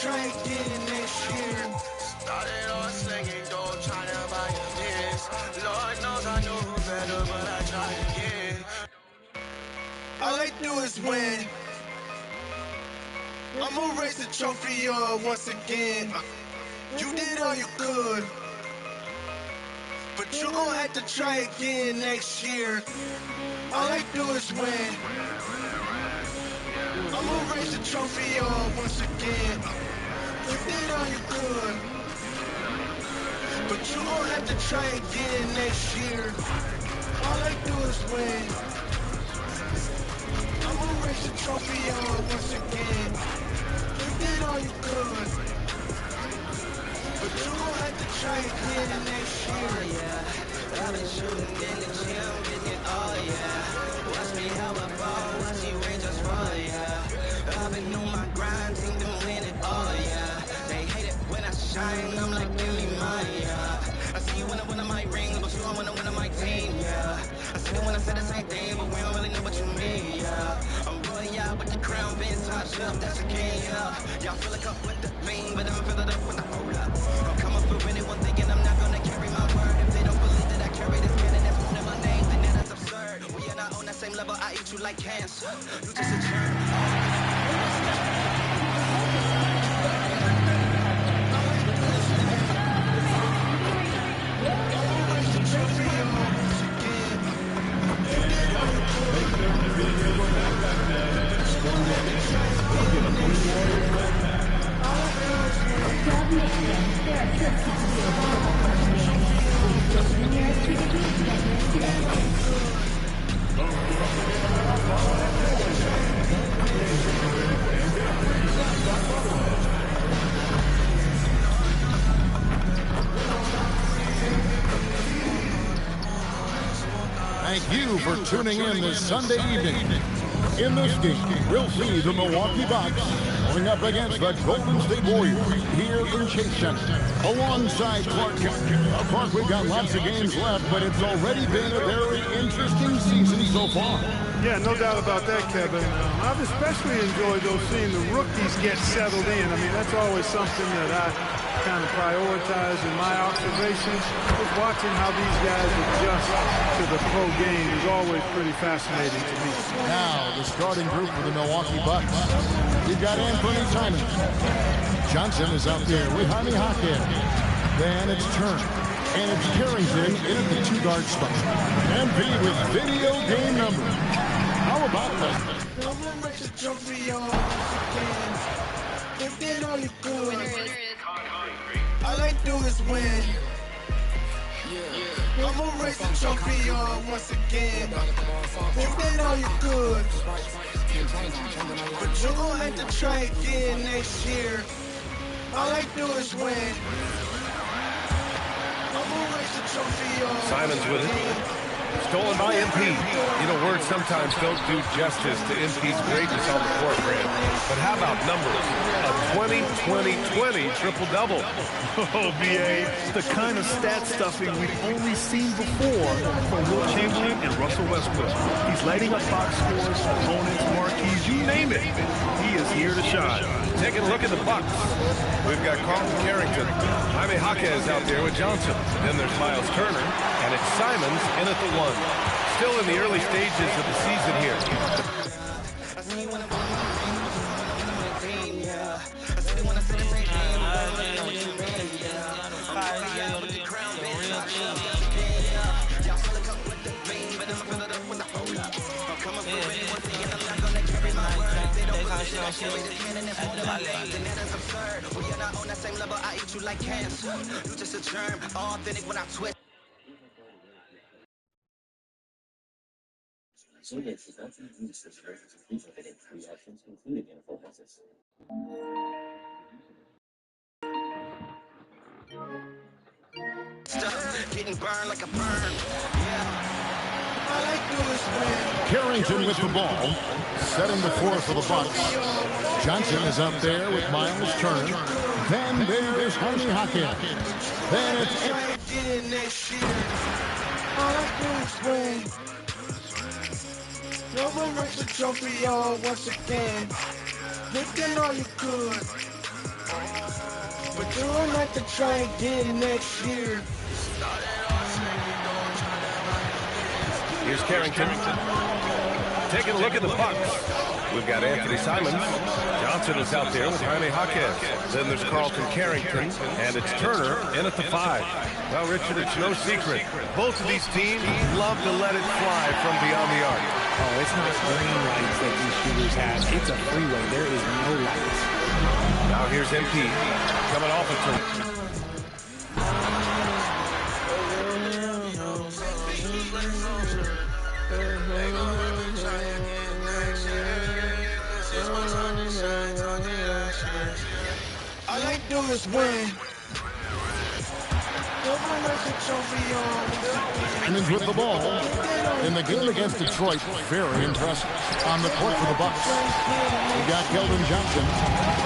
try again next year. Started off singing, don't try to buy a miss. Lord knows I knew better, but I tried again. All I do is win. I'ma raise the trophy once again. You did all you could, but you gon' have to try again next year. All I do is win. I'ma raise the trophy once again. You did all you could, but you gon' have to try again next year. All I do is win. I'ma raise the trophy once again. You did all you could, but you gon' have to try again next year. Yeah, I've been shooting in the gym, getting it all, yeah. Watch me how I fall, watch me rain just fall, yeah. I've been on my grind, team been winning all, yeah. They hate it when I shine, I'm like, give me mine, yeah. I see you when I win on my ring, but you don't wanna win on my team, yeah. I see it when I say the same thing, but we don't really know what you mean, yeah. I'm rolling out with the crown, being touched up, that's a king, yeah. Y'all fill it up with the beam, but I'm fill it up with the hold up. I'm coming for anyone thinking I'm not gonna carry my word. If they don't believe that I carry this cannon that's holding my name, then that's absurd. We are not on that same level, I eat you like cancer. You just a germ. Thank you for tuning in this Sunday evening. In this game, we'll see the Milwaukee Bucks going up against the Golden State Warriors here in Chase Center, alongside Clark Kent. Clark, we've got lots of games left, but it's already been a very interesting season so far. Yeah, no doubt about that, Kevin. I've especially enjoyed seeing the rookies get settled in. I mean, that's always something that I kind of prioritize in my observations. Just watching how these guys adjust to the pro game is always pretty fascinating to me. Now, the starting group for the Milwaukee Bucks. We've got Anthony Simons. Johnson is out there with Jaime Jaquez. Then it's Turner. And it's Carrington in at the two-guard spot. MV with video game number. How about that? All I do is win. I'ma raise the trophy once again. You did all you could, but you gon' have to try again next year. All I do is win. I'ma raise the trophy Simons with it. Stolen by MP. You know, words sometimes don't do justice to MP's greatness on the court, Grant. But how about numbers? A 20-20-20 triple-double. Oh, B.A., the kind of stat stuffing we've only seen before from Will Chamberlain and Russell Westbrook. He's lighting up box scores, opponents, marquees, you name it. He is here to shine. Taking a look at the Bucks. We've got Carlton Carrington. Jaime Jaquez out there with Johnson. Then there's Miles Turner, and it's Simons in at the one. Still in the early stages of the season here. We are not on that same level, I eat you like cancer. You just a germ, authentic when I twist. Getting burned like a burn. Yeah. All I do is win. Carrington with the ball, setting the floor for the Bucks. Johnson is up there with Miles Turner. Then there is Jaime Jaquez. Then it's again next year. All I do is win. No one raise the trophy once again. You did all you could, But you don't have to try again next year. Here's Carrington. Taking a look at the Bucks. We've got Anthony Simons. Johnson is out there with Jaime Jaquez. Then there's Carlton Carrington, and it's Turner in at the 5. Well, Richard, it's no secret. Both of these teams love to let it fly from beyond the arc. Oh, it's not green lights that these shooters have. It's a freeway. There is no lights. Now here's MP coming off a turn. All I do is win. Simons with the ball. In the game against Detroit, very impressive. On the court for the Bucks. We got Keldon Johnson.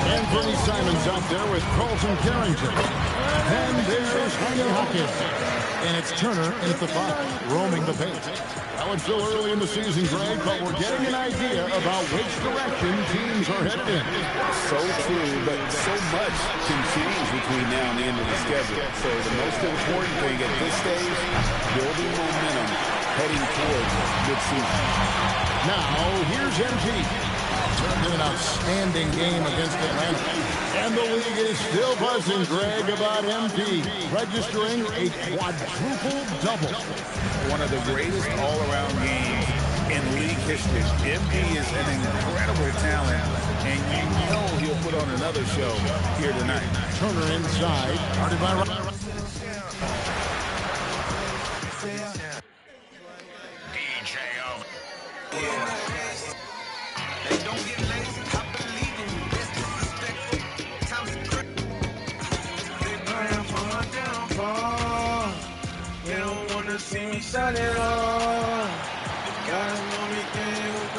Anthony Simons out there with Carlton Carrington. And there's Jaime Jaquez. And it's Turner in at the 5, roaming the paint. Now it's still early in the season, Greg, but we're getting an idea about which direction teams are headed in. So true, but so much can change between now and the end of the schedule. So the most important thing at this stage, building momentum, heading towards mid-season. Now, here's MT. Turned in an outstanding game against Atlanta. And the league is still buzzing, Greg, about MP, registering a quadruple-double. One of the greatest all-around games in league history. MP is an incredible talent, and you know he'll put on another show here tonight. Turner inside, guarded by Ryan.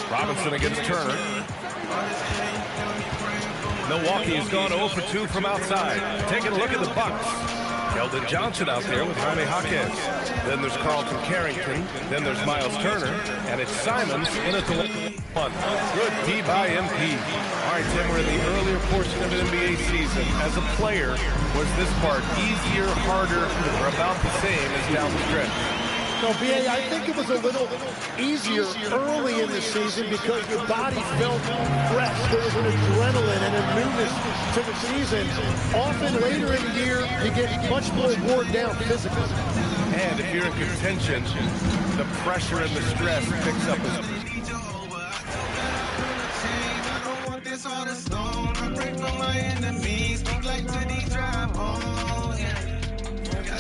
Robinson against Turner. Milwaukee has gone 0 for 2 from outside. Taking a look at the Bucks. Keldon Johnson out there with Jaime Jaquez. Then there's Carlton Carrington. Then there's Miles Turner. And it's Simons in at the 1. Good D by MP. All right, Tim, we're in the earlier portion of an NBA season. As a player, was this part easier, harder, or about the same as down the stretch? No, B.A., I think it was a little easier early in the season because your body felt fresh. There was an adrenaline and a newness to the season. Often later in the year, you get much more worn down physically. And if you're in contention, the pressure and the stress picks up as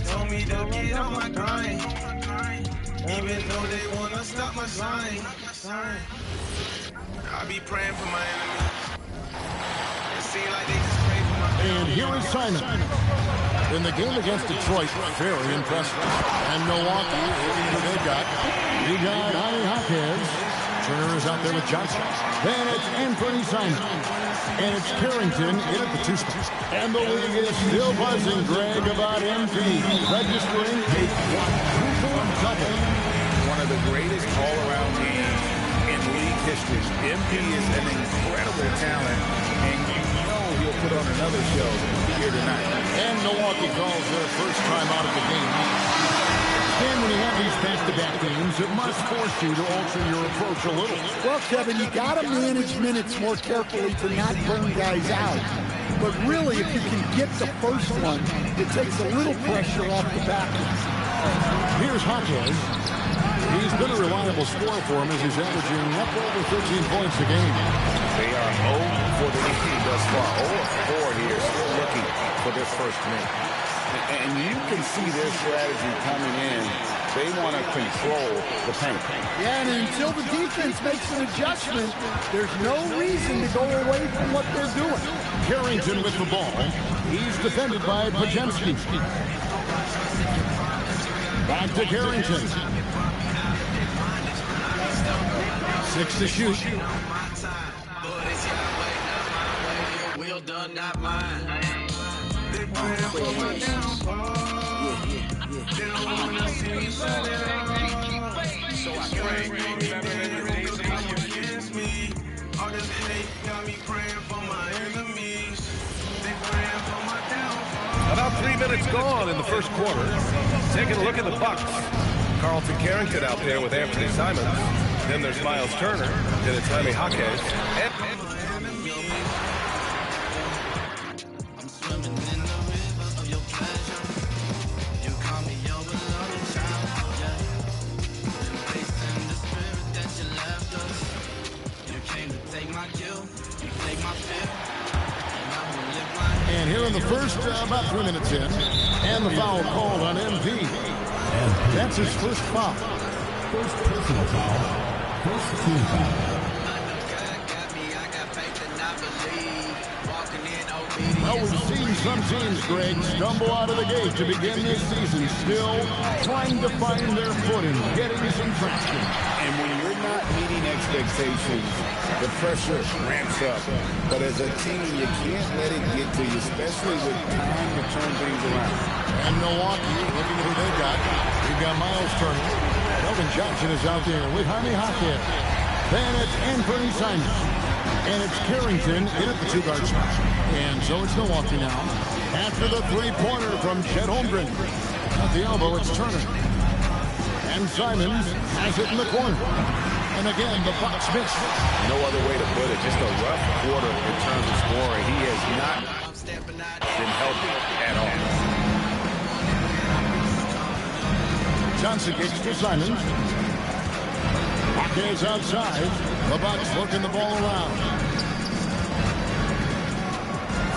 told me to get on my grind. Even though they wanna stop my shine. I be praying for my enemies. It seems like they just pray for my family. And here is Simon. In the game against Detroit, very impressive. And Milwaukee, who they've got. You got Jaime Jaquez. Turner is out there with Johnson. Then it's Anthony Simon. And it's Carrington in at the 2 spot. And the league is still buzzing, Greg, about MP registering a quadruple-double. One of the greatest all-around games in league history. MP is an incredible talent, and you know he'll put on another show here tonight. And Milwaukee calls their first time out of the game. And when you have these back-to-back games, it must force you to alter your approach a little. Well, Kevin, you got to manage minutes more carefully to not burn guys out. But really, if you can get the first one, it takes a little pressure off the back. Here's Jaquez. He's been a reliable scorer for him as he's averaging up over 13 points a game. They are 0 for the lead thus far. 0 4 here, still looking for their first minute. And you can see their strategy coming in. They want to control the paint. Yeah, and until the defense makes an adjustment, there's no reason to go away from what they're doing. Carrington with the ball. He's defended by Pajemski. Back to Carrington. 6 to shoot. Well done, not mine. They pray for my downfall. They don't wanna see me shut it off. So I pray against me. All this hate got me praying for my enemies. They About 3 minutes gone in the first quarter. Taking a look at the Bucks. Carlton Carrington out there with Anthony Simons. Then there's Miles Turner. Then it's Jaime Jaquez. And here in the first, about 3 minutes in, and the foul called on MP. And that's his first foul. First personal foul. First team foul. Well, we've seen some teams, Greg, stumble out of the gate to begin this season, still trying to find their footing, getting some traction. And when you're not meeting expectations, the pressure ramps up. But as a team, you can't let it get to you, especially with time to turn things around. And Milwaukee, looking at who they've got. We've got Miles Turner. Kelvin Johnson is out there with Jaime Jaquez. Then it's Anthony Simons. And it's Carrington in at the two-guard spot. And so it's Milwaukee now. After the three-pointer from Chet Holmgren. At the elbow, it's Turner. And Simons has it in the corner. And again, the Bucks miss. No other way to put it. Just a rough quarter in terms of scoring. He has not been healthy at all. Johnson kicks to Simons. Jaquez outside. The Bucks working the ball around.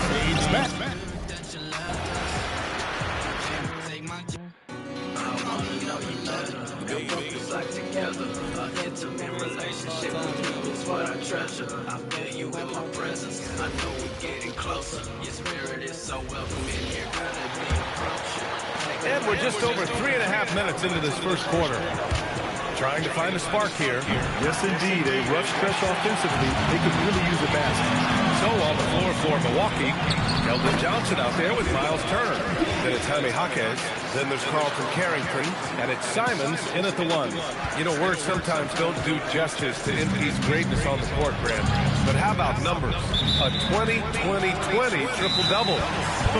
Fades back. I feel you in my presence. I know we're getting closer. Your spirit is so welcome in here. Gotta be approaching. And we're just over 3.5 minutes into this first quarter. Trying to find a spark here. Yes, indeed. A rough stretch offensively. They could really use a basket. So on the floor for Milwaukee, Keldon Johnson out there with Miles Turner. Then it's Jaime Jaquez. Then there's Carlton Carrington. And it's Simons in at the one. You know, words sometimes don't do justice to MP's greatness on the court, Grant. But how about numbers? A 20-20-20 triple-double.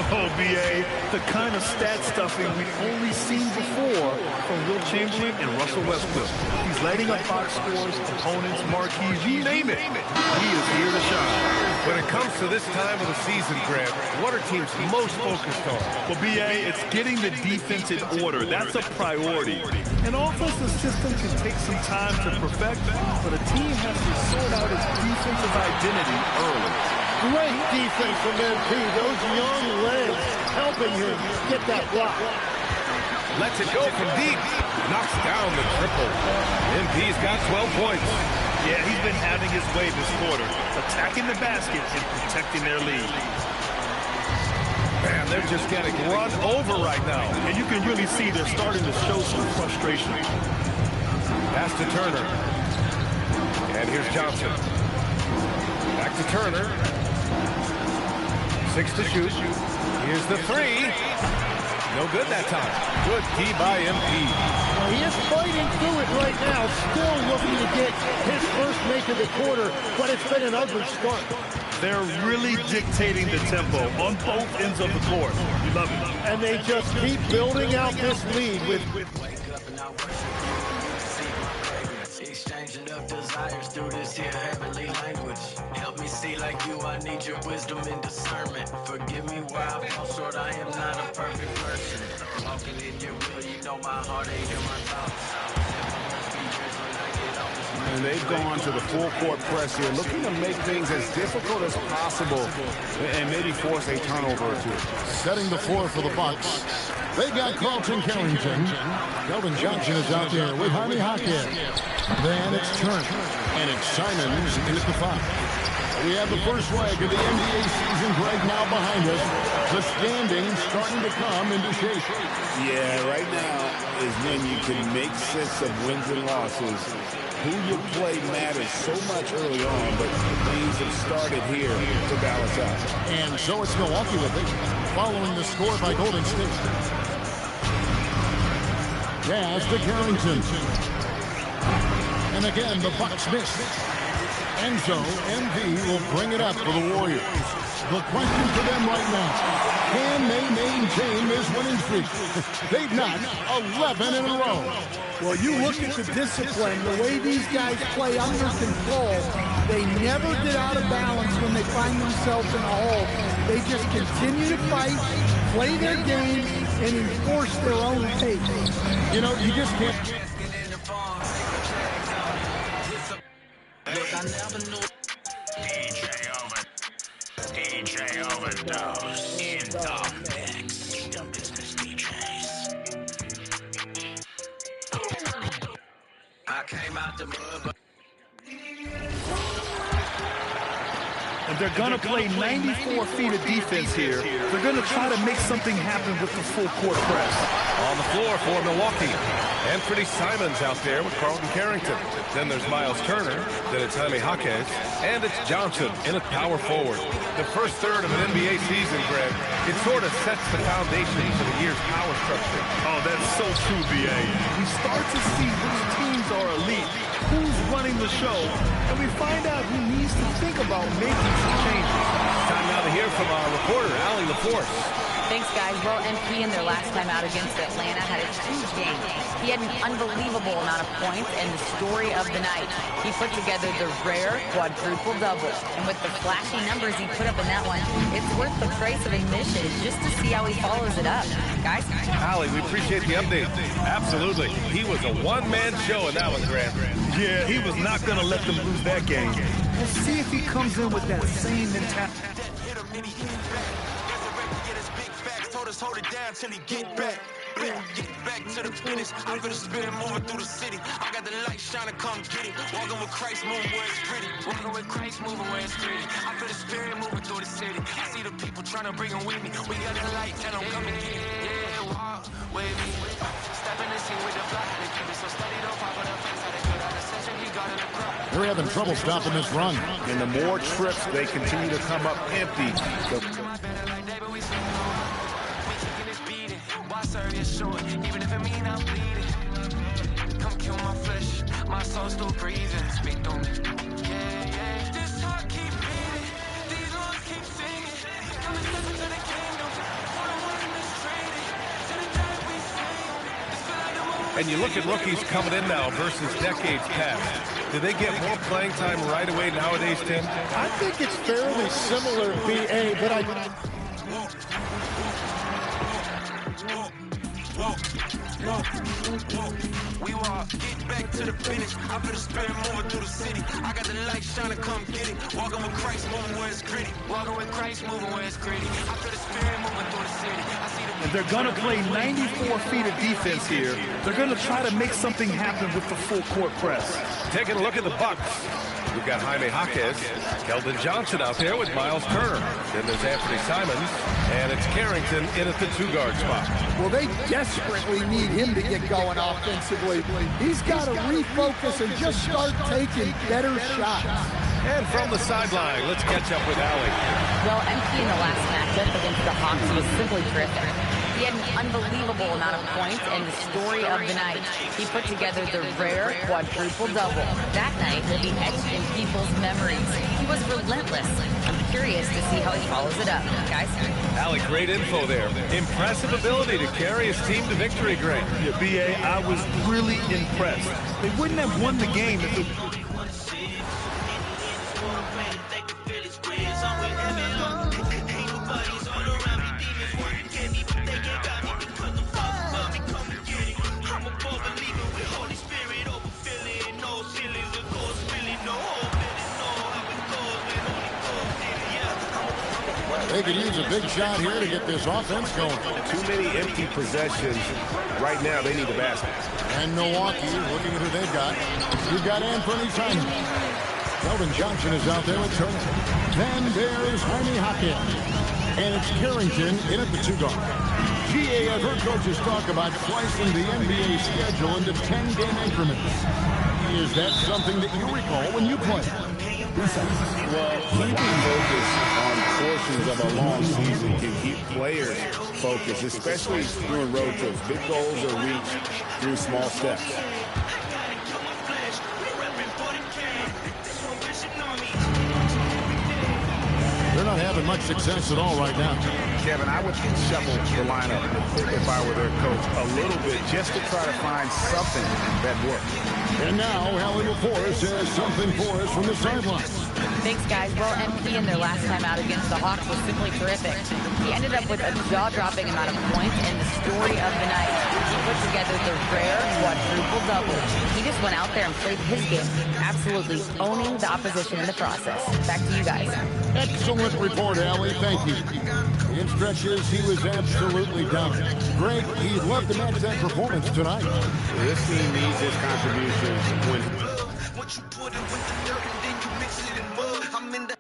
Oh, B.A., the kind of stat stuffing we've only seen before from Will Chamberlain and Russell Westbrook. He's lighting up box scores, opponents, marquees, you name it. He is here to shine. When it comes to this time of the season, Grant, what are teams most focused on? Well, B.A., it's getting the defense in order. That's a priority. An offensive system can take some time to perfect, but a team has to sort out its defensive identity early. Great defense from MP. Those young legs helping him get that block. Lets it go from deep. Knocks down the triple. MP's got 12 points. Yeah, he's been having his way this quarter, attacking the basket and protecting their lead. Man, they're just getting run over right now. And you can really see they're starting to show some frustration. Pass to Turner. And here's Johnson. Back to Turner. 6 to shoot. Here's the three. No good that time. Good D by MP. Well, he is fighting through it right now, still looking to get his first make of the quarter, but it's been an ugly start. They're really dictating the tempo on both ends of the court. You love it. And they just keep building out this lead with exchanging of desires through this here heavenly language. Help me see like you, I need your wisdom and discernment. Forgive me where I fall short, I am not a perfect person. Walking in your will, you know my heart ain't hear my thoughts. And they've gone to the full court press here, looking to make things as difficult as possible and maybe force a turnover or two. Setting the floor for the Bucks. They've got Carlton Carrington. Kelvin Johnson is out there with Jaime Jaquez. Then it's Turner. And it's Simons in at the 5. We have the first leg of the NBA season right now behind us. The standings starting to come into shape. Yeah, right now is when you can make sense of wins and losses. Who you play matters so much early on, but things have started here to balance out. And so it's Milwaukee with it, following the score by Golden State. Pass to Carrington. And again, the Bucks miss. And so, MV will bring it up for the Warriors. The question for them right now, can they maintain this winning streak? They've knocked 11 in a row. Well, you look at the discipline, the way these guys play under control, they never get out of balance when they find themselves in a hole. They just continue to fight, play their game, and enforce their own pace. You know, you just can't. DJ Overdose in the mix. The business DJs. I came out the mud. And they're going to play 94 feet of defense here. They're going to try to make something happen with the full court press. On the floor for Milwaukee. Anthony Simons out there with Carlton Carrington. Then there's Miles Turner. Then it's Jaime Jaquez. And it's Johnson in at power forward. The first third of an NBA season, Greg, it sort of sets the foundation for the year's power structure. Oh, that's so true, B.A. We start to see which teams are elite, who's running the show, and we find out who needs to think about making some changes. Time now to hear from our reporter, Allie LaForce. Thanks, guys. Well, MP in their last time out against Atlanta had a huge game. He had an unbelievable amount of points and the story of the night. He put together the rare quadruple double. And with the flashy numbers he put up in that one, it's worth the price of admission just to see how he follows it up. Guys? Allie, we appreciate the update. Absolutely. He was a one-man show in that one, Grant. Yeah, he was not going to let them lose that game. Let's see if he comes in with that same mentality. Hold it down till he get back. Get back to the finish. I feel the spirit moving through the city. I got the light shining, come get it. Walking with Christ, moving where it's pretty. Walking with Christ, moving where it's pretty. I feel the spirit moving through the city. I see the people trying to bring them with me. We got the light and I'm coming get it. Yeah, walk with me. Step in the scene with the fly. They keep it so steady, don't pop on the face. How they good out of session, he got in the crowd. They're having trouble stopping this run. And the more trips they continue to come up empty, Serve you short, even if it mean I'm bleeding. Come kill my flesh, my soul still breathing. Speak through me. Yeah, yeah. This heart keep beating, these lungs keep singing. Come and step into the kingdom. For the one mistreated, to the day we sing. And you look at rookies coming in now versus decades past. Do they get more playing time right away nowadays, Tim? I think it's fairly similar, B.A., but we walk, get back to the finish. I feel the spirit moving through the city. I got the light shining, come get it. Walking with Christ, moving where it's gritty. Walking with Christ, moving where it's gritty. I feel the spirit moving through the city. I see the. And they're going to play 94 feet of defense here. They're going to try to make something happen with the full court press. Taking a look at the Bucks. We've got Jaime Jaquez, Keldon Johnson out there with Miles Turner. Then there's Anthony Simons, and it's Carrington in at the two-guard spot. Well, they desperately need him to get going offensively. He's got to refocus and just start taking better shots. And from the sideline, let's catch up with Allie. Well, MP in the last matchup against the Hawks was simply terrific. He had an unbelievable amount of points and the story of the night. He put together the rare quadruple double. That night will be etched in people's memories. He was relentless. I'm curious to see how he follows it up, guys. Allie, great info there. Impressive ability to carry his team to victory, Greg. Yeah, B.A., I was really impressed. They wouldn't have won the game if it... They could use a big shot here to get this offense going. too many empty possessions. Right now, they need a basket. And Milwaukee, looking at who they've got. You've got Anthony Simons. Keldon Johnson is out there with Turner. Then there's Jaime Jaquez. And it's Carrington in at the two-guard. GA, I've heard coaches talk about slicing the NBA schedule into 10-game increments. Is that something that you recall when you played? Well, keeping focus on portions of a long season can keep players focused, especially during road trips. Big goals are reached through small steps. having much success at all right now. Kevin, I would shuffle the lineup if I were their coach a little bit just to try to find something that worked. And now, Allie LaForce has something for us from the sidelines. Thanks, guys. Well, MP in their last time out against the Hawks was simply terrific. He ended up with a jaw-dropping amount of points and the story of the night. He put together the rare quadruple double. He just went out there and played his game, absolutely owning the opposition in the process. Back to you guys. Excellent report, Allie. Thank you. In stretches, he was absolutely dominant. Greg, he loved to match that performance tonight. This team needs his contributions when What you put it with the dirt and then you mix it in mud. I'm in the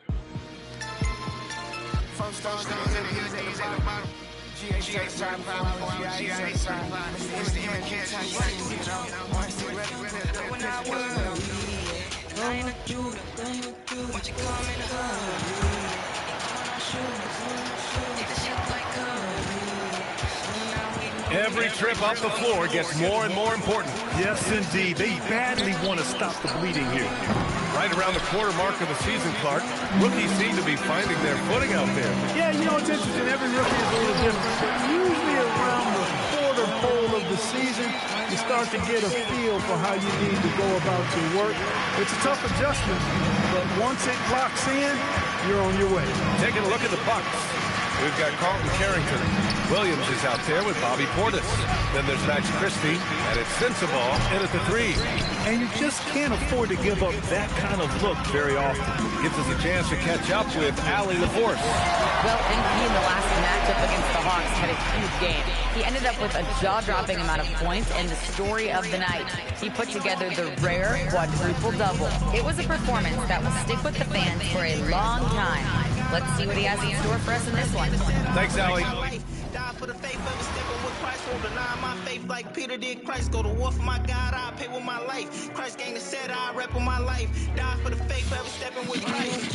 first on the bottom. GA certified, GA certified. It's the Nba2k26. When I was what you call me Every trip up the floor gets more and more important. Yes, indeed. They badly want to stop the bleeding here. Right around the quarter mark of the season, Clark, rookies seem to be finding their footing out there. Yeah, you know, it's interesting. Every rookie is a little different. But usually around the quarter pole of the season, you start to get a feel for how you need to go about your work. It's a tough adjustment, but once it locks in, you're on your way. Taking a look at the Bucks. We've got Carlton Carrington. Williams is out there with Bobby Portis. Then there's Max Christie, and it's Sensabaugh in at the 3. And you just can't afford to give up that kind of look very often. Gives us a chance to catch up with Allie LaForce. Well, MP in the last matchup against the Hawks had a huge game. He ended up with a jaw-dropping amount of points and the story of the night. He put together the rare quadruple double. It was a performance that will stick with the fans for a long time. Let's see what he has in store for us in this one. Thanks, Allie. Die for the faith of a stepping with Christ, won't deny my faith like Peter did Christ. Go to war for my God, I pay with my life. Christ gang the set, I rep with my life. Die for the faith of a stepping with Christ.